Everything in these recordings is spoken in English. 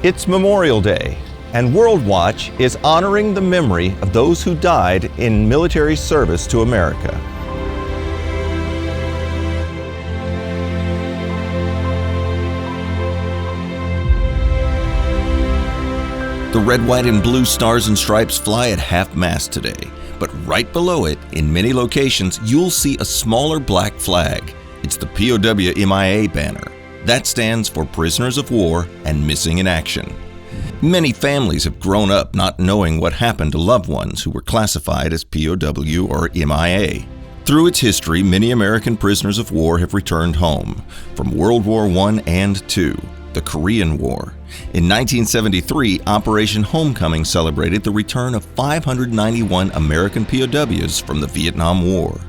It's Memorial Day, and World Watch is honoring the memory of those who died in military service to America. The red, white, and blue stars and stripes fly at half-mast today, but right below it, in many locations, you'll see a smaller black flag. It's the POW MIA banner. That stands for Prisoners of War and Missing in Action. Many families have grown up not knowing what happened to loved ones who were classified as POW or MIA. Through its history, many American prisoners of war have returned home, from World War I and II, the Korean War. In 1973, Operation Homecoming celebrated the return of 591 American POWs from the Vietnam War.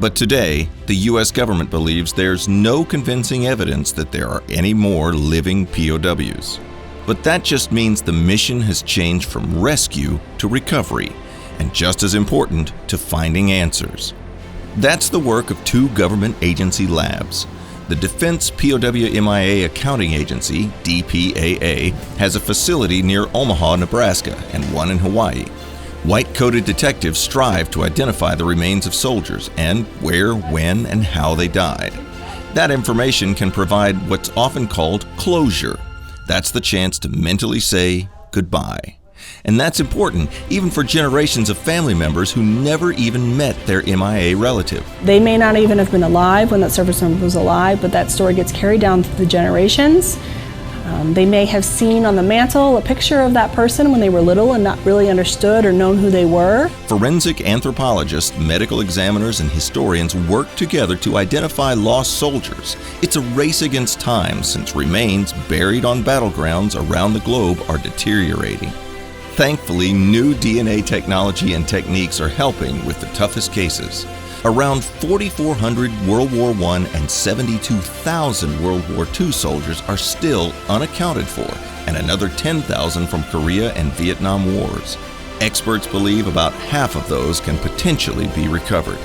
But today, the U.S. government believes there's no convincing evidence that there are any more living POWs. But that just means the mission has changed from rescue to recovery, and just as important, to finding answers. That's the work of two government agency labs. The Defense POW MIA Accounting Agency, DPAA, has a facility near Omaha, Nebraska, and one in Hawaii. White-coated detectives strive to identify the remains of soldiers and where, when, and how they died. That information can provide what's often called closure. That's the chance to mentally say goodbye. And that's important even for generations of family members who never even met their MIA relative. They may not even have been alive when that service member was alive, but that story gets carried down through the generations. They may have seen on the mantle a picture of that person when they were little and not really understood or known who they were. Forensic anthropologists, medical examiners, and historians work together to identify lost soldiers. It's a race against time since remains buried on battlegrounds around the globe are deteriorating. Thankfully, new DNA technology and techniques are helping with the toughest cases. Around 4,400 World War I and 72,000 World War II soldiers are still unaccounted for, and another 10,000 from Korea and Vietnam Wars. Experts believe about half of those can potentially be recovered.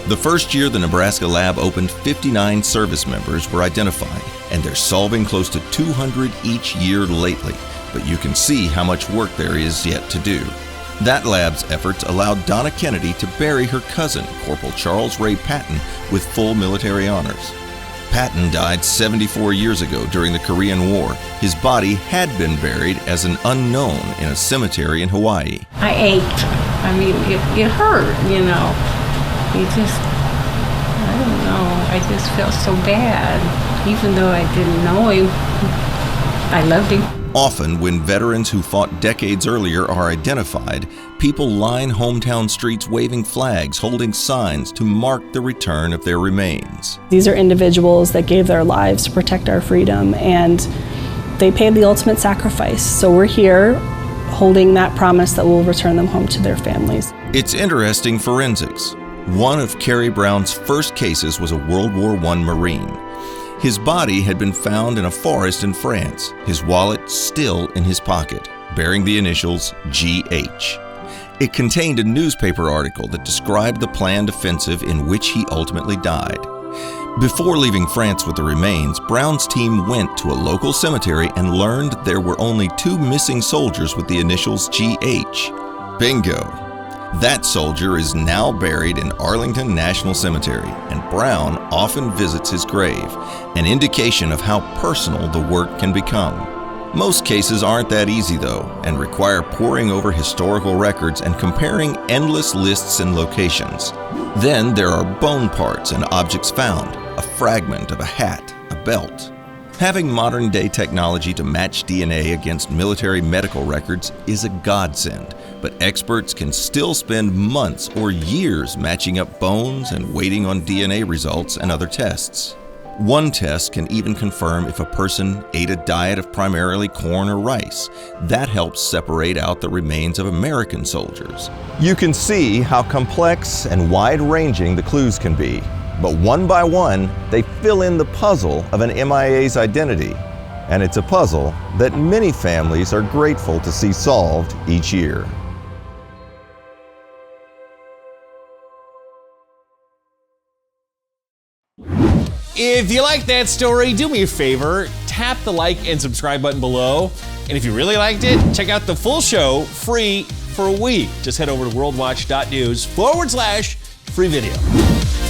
The first year the Nebraska lab opened, 59 service members were identified, and they're solving close to 200 each year lately. But you can see how much work there is yet to do. That lab's efforts allowed Donna Kennedy to bury her cousin, Corporal Charles Ray Patton, with full military honors. Patton died 74 years ago during the Korean War. His body had been buried as an unknown in a cemetery in Hawaii. I ached. I mean, it hurt, you know. I don't know, I just felt so bad. Even though I didn't know him, I loved him. Often, when veterans who fought decades earlier are identified, people line hometown streets waving flags, holding signs to mark the return of their remains. These are individuals that gave their lives to protect our freedom, and they paid the ultimate sacrifice. So we're here holding that promise that we'll return them home to their families. It's interesting forensics. One of Kerry Brown's first cases was a World War I Marine. His body had been found in a forest in France, his wallet still in his pocket, bearing the initials GH. It contained a newspaper article that described the planned offensive in which he ultimately died. Before leaving France with the remains, Brown's team went to a local cemetery and learned there were only 2 missing soldiers with the initials GH. Bingo! That soldier is now buried in Arlington National Cemetery, and Brown often visits his grave, an indication of how personal the work can become. Most cases aren't that easy, though, and require poring over historical records and comparing endless lists and locations. Then there are bone parts and objects found, a fragment of a hat, a belt. Having modern-day technology to match DNA against military medical records is a godsend, but experts can still spend months or years matching up bones and waiting on DNA results and other tests. One test can even confirm if a person ate a diet of primarily corn or rice. That helps separate out the remains of American soldiers. You can see how complex and wide-ranging the clues can be. But one by one, they fill in the puzzle of an MIA's identity. And it's a puzzle that many families are grateful to see solved each year. If you like that story, do me a favor, tap the like and subscribe button below. And if you really liked it, check out the full show free for a week. Just head over to worldwatch.news/free video.